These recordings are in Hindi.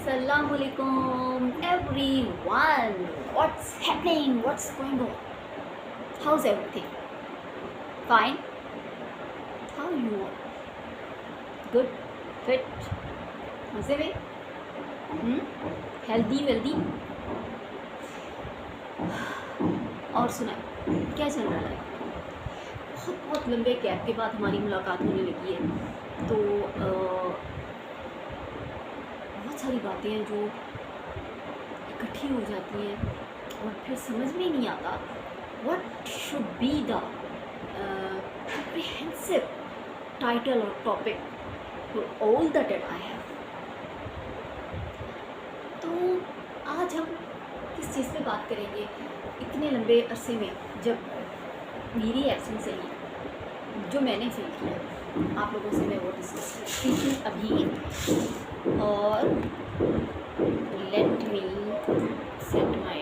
Assalamualaikum everyone. What's happening? What's going on? How's everything? Fine? How you are? Good? Fit? मज़े में? Healthy wealthy? और सुनाए क्या चल रहा है? बहुत लंबे गैप के बाद हमारी मुलाकात होने लगी है, तो बहुत सारी बातें हैं जो इकट्ठी हो जाती हैं और फिर समझ में नहीं आता what should be the comprehensive title और topic for all that I have. तो आज हम किस चीज़ पे बात करेंगे? इतने लंबे अरसे में जब मेरी एब्सेंस रही, जो मैंने फील किया, आप लोगों से मैं वो डिस्कस करती हूँ अभी। और let me set my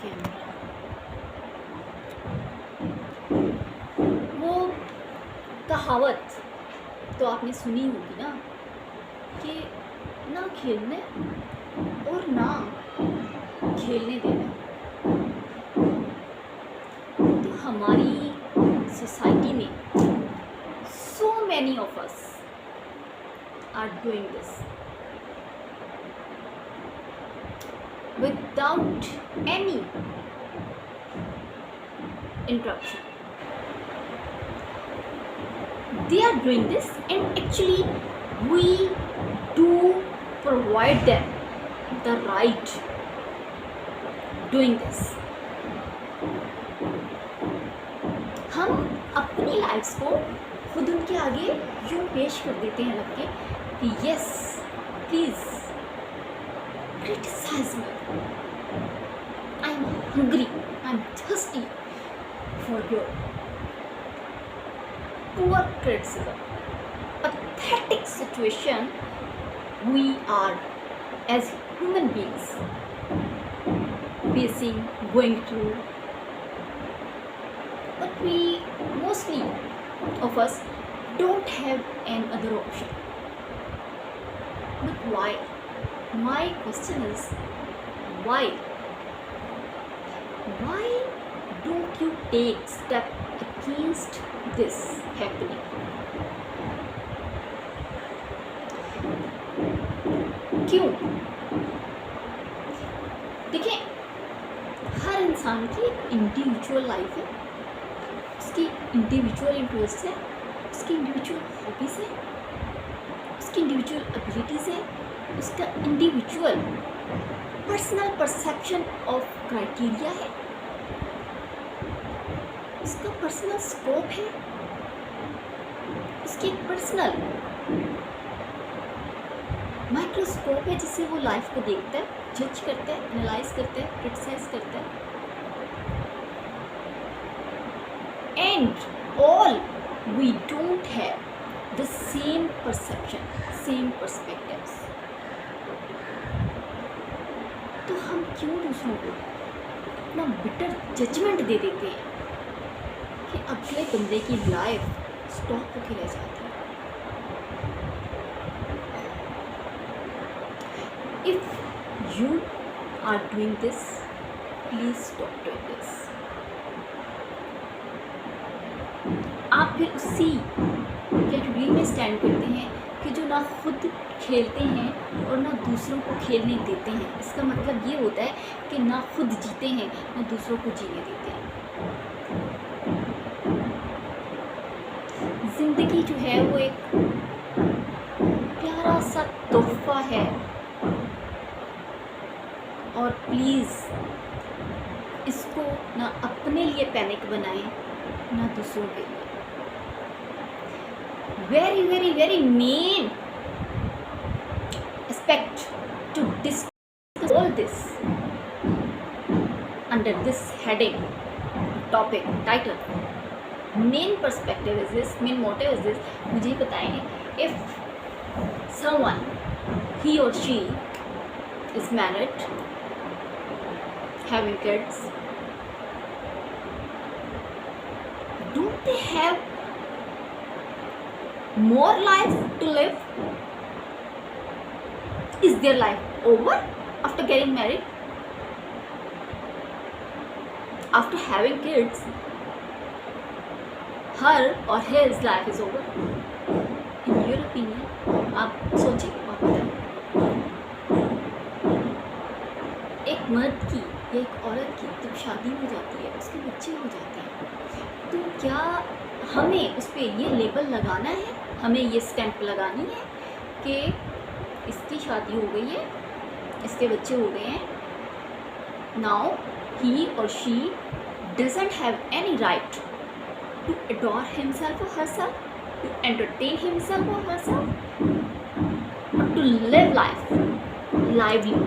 camera. वो कहावत तो आपने सुनी होगी ना कि ना खेलने और ना खेलने देना। तो हमारी सोसाइटी में so many of us are doing this without any interruption. They are doing this, and actually we do provide them the right doing this. हम अपनी लाइफ्स को खुद उनके आगे यूँ पेश कर देते हैं लग के कि yes please criticise me, I am hungry, I am thirsty for your poor criticism, pathetic situation we are as human beings facing, going through. But we mostly of us don't have any other option. But why? My question is why? Why don't you take step against this happening? क्यों? देखिए, हर इंसान की इंडिविजुअल लाइफ है, उसकी इंडिविजुअल इंटरेस्ट है, उसकी इंडिविजुअल हॉबीज़ है, उसकी इंडिविजुअल एबिलिटीज़ है, उसका individual personal perception of criteria है, उसका पर्सनल स्कोप है, उसकी पर्सनल माइक्रोस्कोप है जिससे वो लाइफ को देखता है, जज करता है, एनालाइज करता है, क्रिटिसाइज करता है। And all we don't have the same perception, same perspectives. तो हम क्यों दूसरों को अपना बिटर जजमेंट दे देते हैं कि अगले बंदे की लाइफ स्टॉप होके रह जाती है। If you are doing this, please stop doing this. आप फिर उसी कैटेगरी में स्टैंड करते हैं कि जो ना खुद खेलते हैं और ना दूसरों को खेलने देते हैं। इसका मतलब ये होता है कि ना खुद जीते हैं ना दूसरों को जीने देते हैं। ज़िंदगी जो है वो एक प्यारा सा तोहफा है, और प्लीज़ इसको ना अपने लिए पैनिक बनाएं ना दूसरों के लिए। Very very very main aspect to discuss all this under this heading topic title, main perspective is this, main motive is this. मुझे बताएं, if someone he or she is married, having kids, don't they have more life to live? Is their life over after getting married? After having kids, her or his life is over? In your opinion, आप सोचें और बताएं। एक मर्द की या एक औरत की जब शादी हो जाती है, उसके बच्चे हो जाते हैं, तो क्या हमें उस पर ये लेबल लगाना है, हमें ये स्टैंप लगानी है कि इसकी शादी हो गई है, इसके बच्चे हो गए हैं, now he or she doesn't have any right to adore himself or herself, to entertain himself or herself, or to live life lively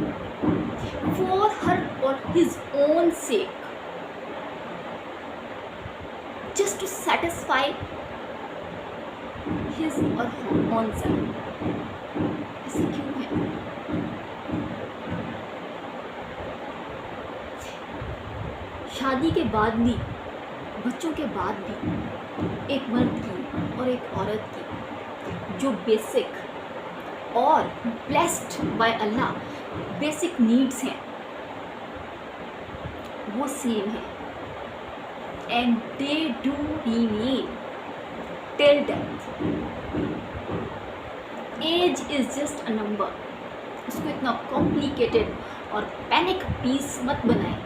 for her or his own sake, just to satisfy his or her own self. ऐसा क्यों है? शादी के बाद भी, बच्चों के बाद भी एक मर्द की और एक औरत की जो बेसिक और blessed by Allah basic needs हैं वो सेम है, and they do remain till death. Age is just a number. उसको इतना कॉम्प्लिकेटेड और पैनिक पीस मत बनाएं।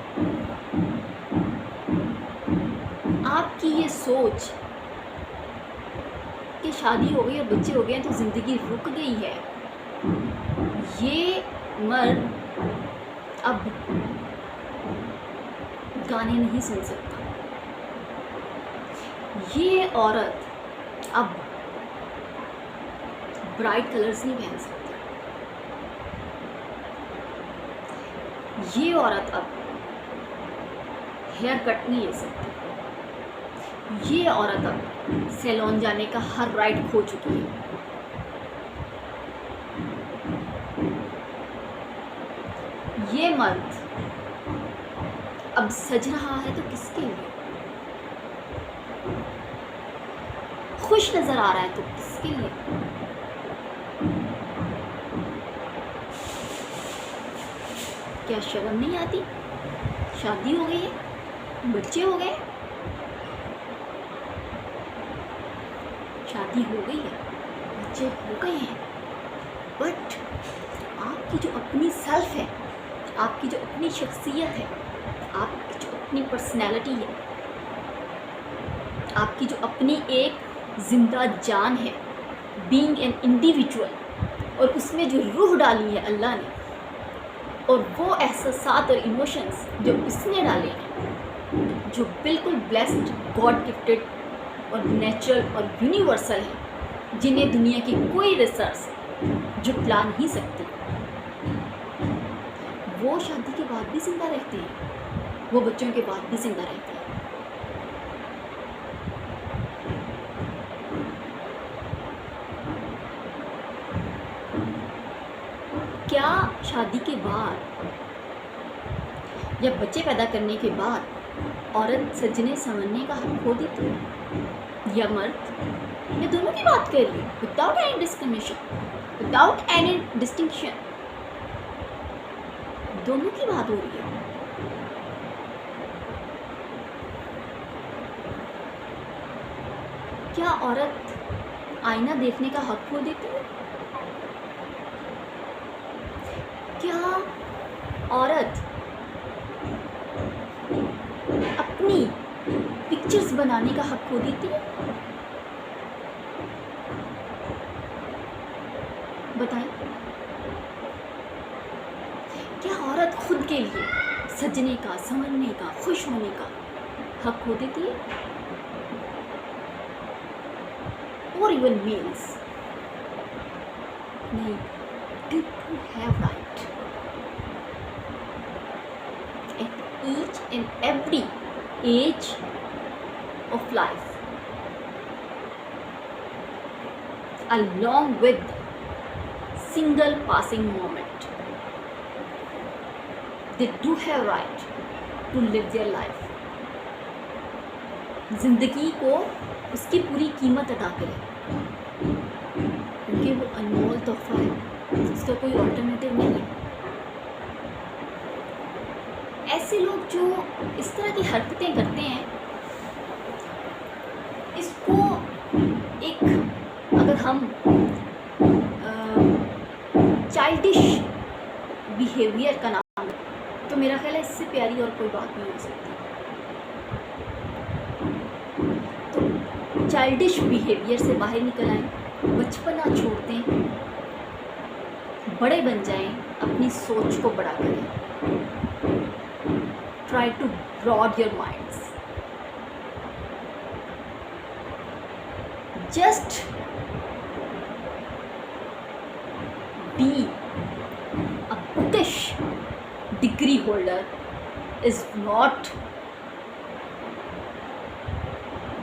आपकी ये सोच कि शादी हो गई और बच्चे हो गए हैं तो ज़िंदगी रुक गई है, ये मर्द अब गाने नहीं सुन सकता, ये औरत अब ब्राइट कलर्स नहीं पहन सकती, ये औरत अब हेयर कट नहीं ले सकती, ये औरत अब सैलून जाने का हर राइट खो चुकी है। ये मर्द अब सज रहा है तो किसके लिए? खुश नजर आ रहा है तो किसके लिए? क्या शर्म नहीं आती? शादी हो गई है, बच्चे हो गए, शादी हो गई है, बच्चे हो गए हैं, बट आपकी जो अपनी सेल्फ है, आपकी जो अपनी शख्सियत है, आपकी जो अपनी पर्सनैलिटी है, आपकी जो अपनी एक जिंदा जान है, बीइंग एन इंडिविजुअल, और उसमें जो रूह डाली है अल्लाह ने, और वो एहसासात और इमोशंस जो उसने डाले हैं, जो बिल्कुल ब्लेस्ड, गॉड गिफ्टेड और नेचुरल और यूनिवर्सल है, जिन्हें दुनिया की कोई रिसर्च जुटला नहीं सकती, वो शादी के बाद भी जिंदा रहते हैं, वो बच्चों के बाद भी जिंदा रहते हैं। क्या शादी के बाद या बच्चे पैदा करने के बाद औरत सजने संवरने का हक खो देती है, या मर्द? ये दोनों की बात कर रही है, without any discrimination, without any distinction, दोनों की बात हो रही है। क्या औरत आईना देखने का हक खो देती है? क्या औरत अपनी पिक्चर्स बनाने का हक खो देती है? बताएं। क्या औरत खुद के लिए सजने का, संवरने का, खुश होने का हक खो देती है? और इवन मेल्स? नहीं, they do have right at each and every age of life, along with single passing moment. They do have right to live their life. ज़िंदगी को उसकी पूरी कीमत अदा करें, क्योंकि वो अनमोल तोहफा है, इसका कोई ऑल्टरनेटिव नहीं है। ऐसे लोग जो इस तरह की हरकतें करते हैं, इसको एक, अगर हम चाइल्डिश बिहेवियर का नाम, तो मेरा ख्याल है इससे प्यारी और कोई बात नहीं हो सकती। तो चाइल्डिश बिहेवियर से बाहर निकल आएं, बचपना छोड़ दें, बड़े बन जाएं, अपनी सोच को बड़ा करें। Try to broad your minds. Just be a bookish degree holder is not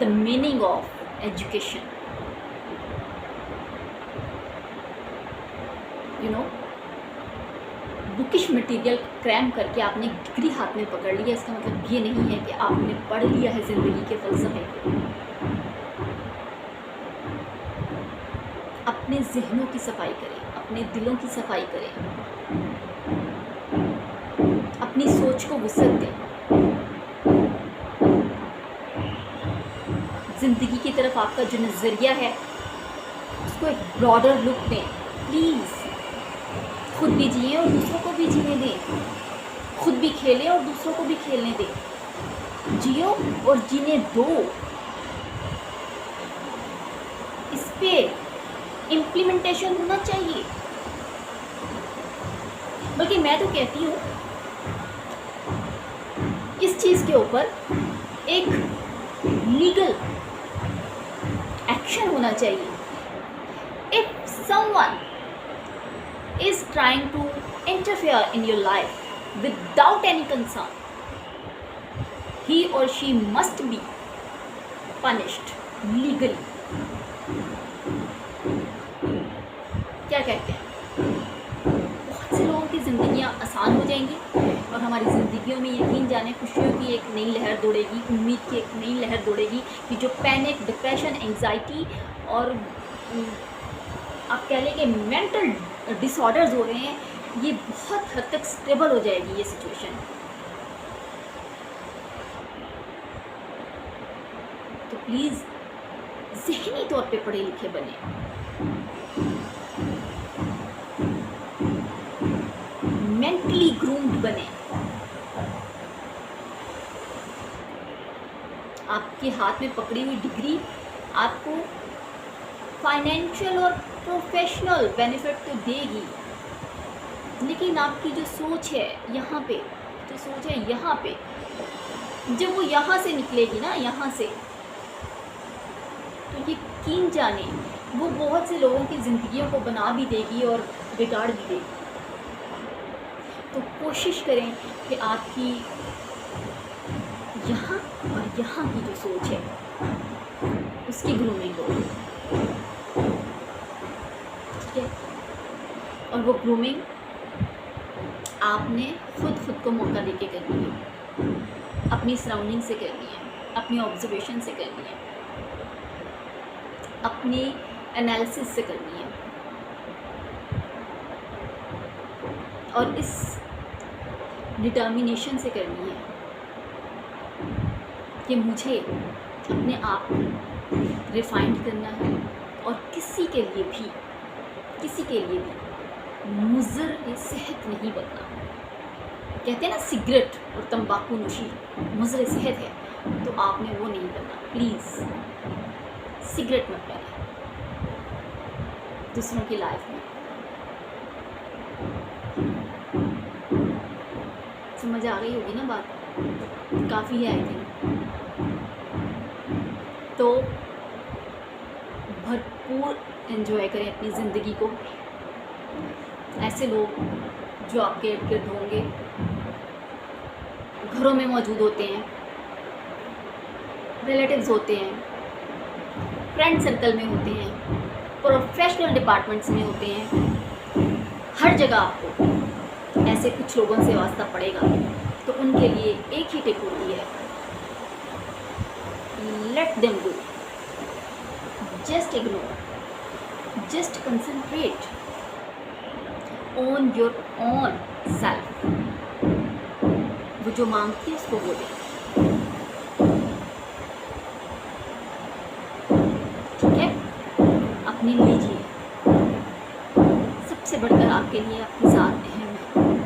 the meaning of education. You know, bookish material cram करके आपने डिग्री हाथ में पकड़ लिया, इसका मतलब ये नहीं है कि आपने पढ़ लिया है ज़िंदगी के फ़लसफ़े को। अपने जहनों की सफाई करें, अपने दिलों की सफाई करें, अपनी सोच को वुसअत दें, ज़िंदगी की तरफ आपका जो नज़रिया है उसको एक ब्रॉडर लुक दें। प्लीज़ खुद भी जिए और दूसरों को भी जीने दें, खुद भी खेलें और दूसरों को भी खेलने दें। जियो और जीने दो। इस पे इम्प्लीमेंटेशन होना चाहिए। बल्कि मैं तो कहती हूँ इस चीज़ के ऊपर एक लीगल एक्शन होना चाहिए। If someone is trying to interfere in your life without any concern, he or she must be punished legally. क्या कहते हैं? बहुत से लोगों की ज़िंदगियाँ आसान हो जाएंगी और हमारी ज़िंदगियों में यकीन जाने खुशियों की एक नई लहर दौड़ेगी, उम्मीद की एक नई लहर दौड़ेगी कि जो पैनिक, डिप्रेशन, एंग्जाइटी और आप कह लें कि मेंटल डिसऑर्डर्स हो रहे हैं, ये बहुत हद तक स्टेबल हो जाएगी ये सिचुएशन। तो प्लीज़ ज़हनी तौर पे पढ़े लिखे बने, मेंटली ग्रूम्ड बने। आपके हाथ में पकड़ी हुई डिग्री आपको फाइनेंशियल और प्रोफेशनल बेनिफिट तो देगी, लेकिन आपकी जो सोच है यहाँ पे, जो सोच है यहाँ पे, जब वो यहाँ से निकलेगी ना, यहाँ से, तो यकीन जाने वो बहुत से लोगों की ज़िंदगियों को बना भी देगी और बिगाड़ भी देगी। तो कोशिश करें कि आपकी यहाँ और यहाँ की जो सोच है उसकी ग्रूमिंग हो, ठीक है? और वो ग्रूमिंग आपने खुद को मौका देके करनी है, अपनी सराउंडिंग से करनी है, अपनी ऑब्जर्वेशन से करनी है, अपनी एनालिसिस से करनी है। और इस डिटर्मिनेशन से करनी है कि मुझे अपने आप को रिफाइंड करना है और किसी के लिए भी मुज़र सेहत नहीं बनना। कहते हैं ना, सिगरेट और तंबाकू नोशी मुज़र सेहत है, तो आपने वो नहीं बनना। प्लीज़ सिगरेट मत पीना दूसरों की लाइफ में। समझ आ गई होगी ना बात? काफ़ी है आई थिंक। तो भरपूर एंजॉय करें अपनी ज़िंदगी को। ऐसे लोग जो आपके इर्द गिर्द होंगे, घरों में मौजूद होते हैं, रिलेटिव्स होते हैं, फ्रेंड सर्कल में होते हैं, प्रोफेशनल डिपार्टमेंट्स में होते हैं, हर जगह आपको ऐसे कुछ लोगों से वास्ता पड़ेगा। तो उनके लिए एक ही टिप होती है, let them go, just ignore, just concentrate. Own your own self. वो जो मांगती है उसको वो दे, ठीक है? अपने लिए जिए, सबसे बढ़कर आपके लिए आपकी ज़ात अहम है।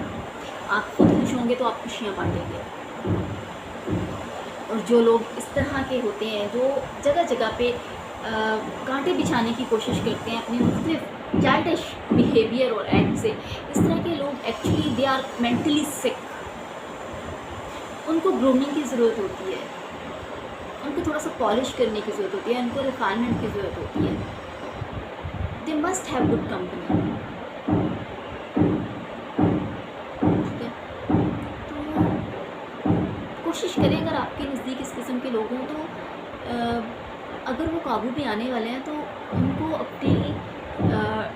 आप खुद खुश होंगे तो आप खुशियाँ बांटेंगे। और जो लोग इस तरह के होते हैं जो जगह जगह पे कांटे बिछाने की कोशिश करते हैं अपने मुख्तलिफ चाइल्डिश बिहेवियर और एक्ट से, इस तरह के लोग एक्चुअली दे आर मेंटली सिक। उनको ग्रूमिंग की ज़रूरत होती है, उनको थोड़ा सा पॉलिश करने की ज़रूरत होती है, उनको रिफाइनमेंट की ज़रूरत होती है। They must have good company, ठीक है? तो कोशिश करें, अगर आपके नज़दीक इस किस्म के लोग हों तो अगर वो काबू में आने वाले हैं तो उनको अपनी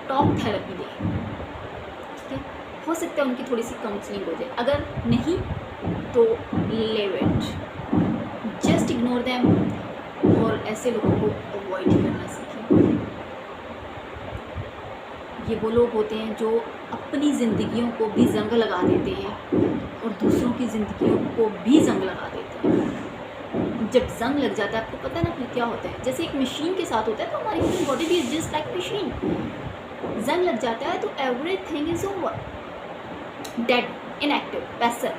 टॉक थेरेपी दें, ठीक है? हो सकता है उनकी थोड़ी सी काउंसलिंग हो जाए, अगर नहीं तो live it, just ignore them और ऐसे लोगों को अवॉइड करना सीखें। ये वो लोग होते हैं जो अपनी ज़िंदगियों को भी जंग लगा देते हैं और दूसरों की ज़िंदगियों को भी जंग लगा देते हैं। जब जंग लग जाता है, आपको पता है ना फिर क्या होता है? जैसे एक मशीन के साथ होता है, तो हमारी ह्यूमन बॉडी भी इज जस्ट लाइक मशीन। जंग लग जाता है तो everything is over, dead, inactive, passive.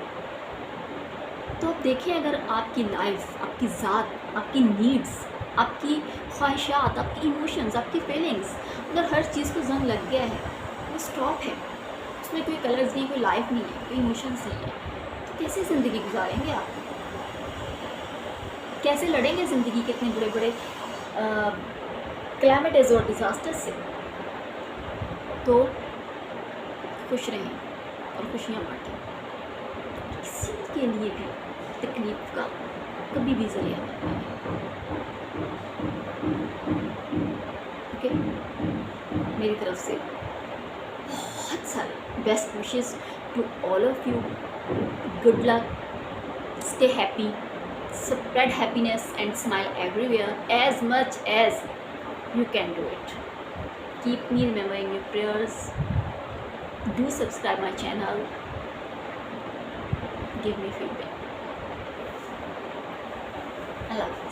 तो आप देखिए, अगर आपकी लाइफ, आपकी ज़ात, आपकी नीड्स, आपकी ख्वाहिशात, आपकी इमोशंस, आपकी फीलिंग्स, अगर हर चीज़ को जंग लग गया है, वो स्टॉप है, उसमें कोई कलर्स नहीं, कोई लाइफ नहीं है, कोई इमोशंस नहीं है, तो कैसे ज़िंदगी गुजारेंगे आप? कैसे लड़ेंगे ज़िंदगी के इतने बड़े बड़े क्लैमिटीज़ और डिज़ास्टर्स से? तो खुश रहें और खुशियाँ बांटें। किसी के लिए भी तकलीफ़ का कभी भी ज़रिया मत बने, ओके? मेरी तरफ से बहुत सारे best wishes to all of you. Good luck, stay happy, spread happiness and smile everywhere as much as you can do it. Keep me remembering your prayers. Do subscribe my channel. Give me feedback. I love you.